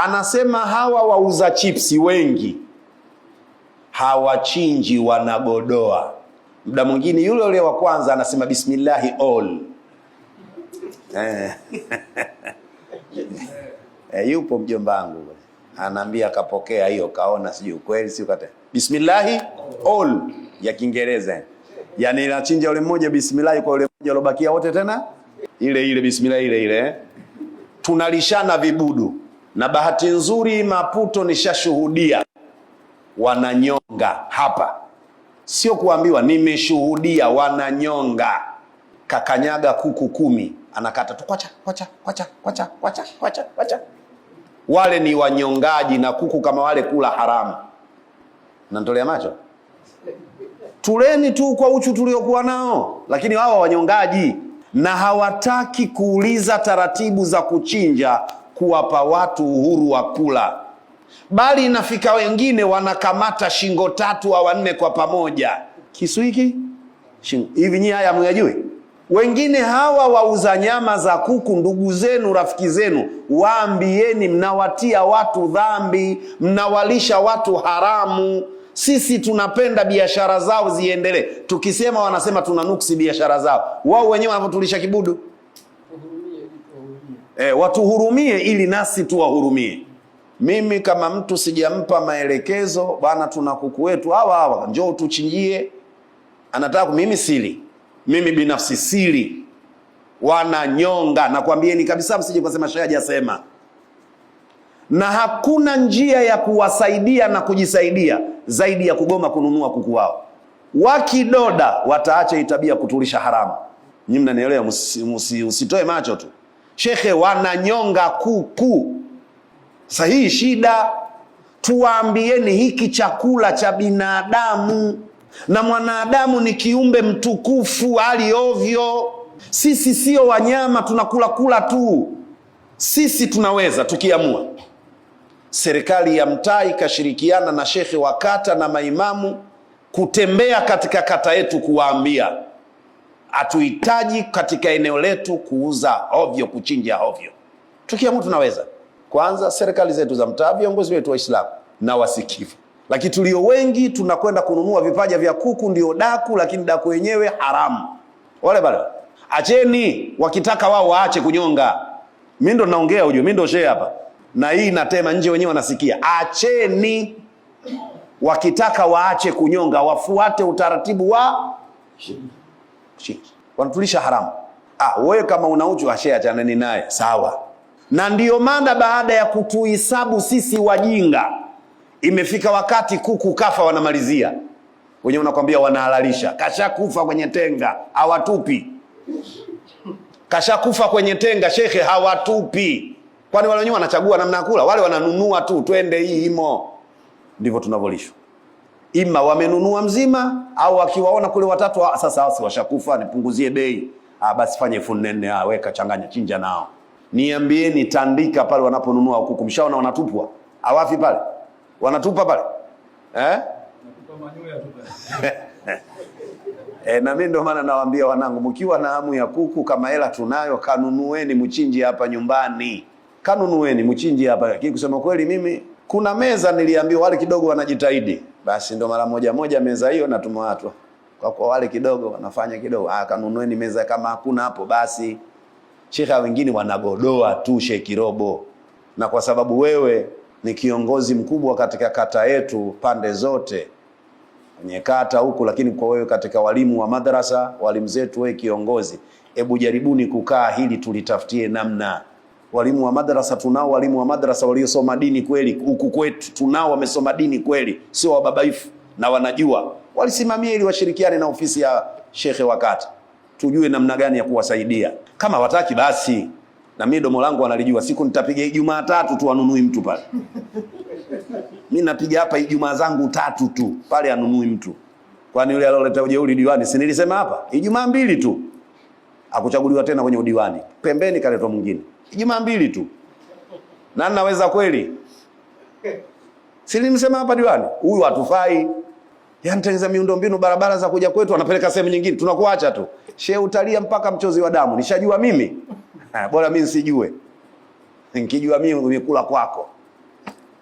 Anasema hawa wauza chipsi wengi hawachinji, wanagodoa. Muda mwingine yule wa kwanza anasema bismillahi all. Yupo mjomba wangu anaambia kapokea hiyo, kaona sijui kweli sio kata. Bismillahi all ya Kiingereza. Yaani inachinja yule mmoja bismillah kwa yule mmoja alobakia wote tena ile bismillah ile. Tunalishana vibudu. Na bahati nzuri Maputo nishashuhudia wananyonga hapa. Sio kuambiwa, nimeshuhudia wananyonga. Kakanyaga kuku 10, anakata tu kwacha. Wale ni wanyongaji, na kuku kama wale kula haramu. Nantolea macho. Tuleni tu kwa uchu tuliokuwa nao, lakini wao wanyongaji, na hawataki kuuliza taratibu za kuchinja kuwapa watu uhuru wa kula. Bali inafika wengine wanakamata shingo 3 au 4 kwa pamoja. Kisu hiki hivi nyinyi haya mnajui? Wengine hawa wauza nyama za kuku, ndugu zenu, rafiki zenu, waambieni mnawatia watu dhambi, mnawalisha watu haramu. Sisi tunapenda biashara zao ziendelee. Tukisema wanasema tunanuksi biashara zao. Wao wenyewe wanatulisha kibudu. Watuhurumie ili nasi tuwahurumie. Mimi kama mtu sijampa maelekezo, bana tuna kuku wetu hawa njoo tuchinjie, anataka mimi sili. Mimi binafsi sili. Wananyonga, nakwambieni kabisa, msije kusema shehe hajasema. Na hakuna njia ya kuwasaidia na kujisaidia zaidi ya kugoma kununua kuku wao. Wakidoda wataacha itabia kutulisha haramu. Nyinyi mnanielewa, usitoe macho tu. Shekhe, wananyonga kuku. Sahihi shida. Tuwaambieni hiki chakula cha binadamu, na mwanadamu ni kiumbe mtukufu, hali ovyo. Sisi sio wanyama tunakula tu. Sisi tunaweza tukiamua. Serikali ya mtaa ikashirikiana na shekhe wa kata na maimamu kutembea katika kata yetu kuwaambia hatuhitaji katika eneo letu kuuza ovyo, kuchinja ovyo. Tukiamua tunaweza. Kwanza serikali zetu za mtaa, viongozi wetu Waislamu na wasikivu. Lakini tulio wengi tunakwenda kununua vipaja vya kuku, ndio daku, lakini daku wenyewe haramu. Wale bale acheni, wakitaka wao waache kunyonga. Mimi ndo naongea ujue, mimi ndo shehe hapa. Na hii natema nje, wenyewe wanasikia. Acheni, wakitaka waache kunyonga, wafuate utaratibu wa wanatulisha haramu. Wewe kama unauchu ashe achaneni naye, sawa. Na ndiyo maana baada ya kutuhisabu sisi wajinga, imefika wakati kuku kafa wanamalizia. Wenyewe unakwambia wanahalalisha. Kashakufa kwenye tenga, hawatupi. Kashakufa kwenye tenga, shekhe, hawatupi. Kwani wale wenyewe wanachagua namna kula? Wale wananunua tu, twende hii imo. Ndivyo tunavolishwa. Ima wamenunua mzima, au wakiwaona kule watatu, sasa washakufa, nipunguzie bei. Basi fanye funene, weka changanya, chinja nao. Niambieni, tandika pale wanaponunua kuku, mshaona wanatupwa? Hawafi pale? Wanatupa pale? Wanatupa manyoya tu pale. Na mimi ndio maana nawaambia wanangu, mkiwa na hamu ya kuku, kama hela tunayo, kanunueni mchinje hapa nyumbani. Kanunueni mchinje hapa. Lakini kusema kweli, mimi kuna meza niliambiwa wale kidogo wanajitahidi. Basi ndo mara moja meza hiyo natuma watu. Kwa wale kidogo wanafanya kidogo. Kanunueni meza, kama hakuna hapo basi. Shekha wengine wanagodoa tu shekirobo. Na kwa sababu wewe ni kiongozi mkubwa katika kata yetu pande zote, kwenye kata huku, lakini kwa wewe katika walimu wa madrasa, walimu zetu, wewe kiongozi, hebu jaribuni kukaa hili tulitafutie namna. Walimu wa madrasa tunao, walimu wa madrasa waliosoma dini kweli huku kwetu tunao, wamesoma dini kweli, sio wababaifu na wanajua. Walisimamia ili washirikiane na ofisi ya shekhe wa kata. Tujue namna gani ya kuwasaidia. Kama wataki basi, na mimi domo langu analijua, siku nitapiga Ijumaa 3 tu anunui mtu pale. Mimi napiga hapa Ijumaa zangu 3 tu, pale anunui mtu. Kwani yule aloleta ujeuri diwani, si nilisema hapa? Ijumaa 2 tu. Akuchaguliwa tena kwenye udiwani. Pembeni kaletwa mwingine. Ijumaa 2 tu. Na naweza kweli? Si nilisema hapa diwani, huyu hatufai. Yanatengeza miundombinu barabara za kuja kwetu, anapeleka sehemu nyingine, tunakuacha tu. Shehe utalia mpaka mchozi wa damu. Nishajua mimi. Bora mimi nisijue. Nikijua mimi umekula kwako.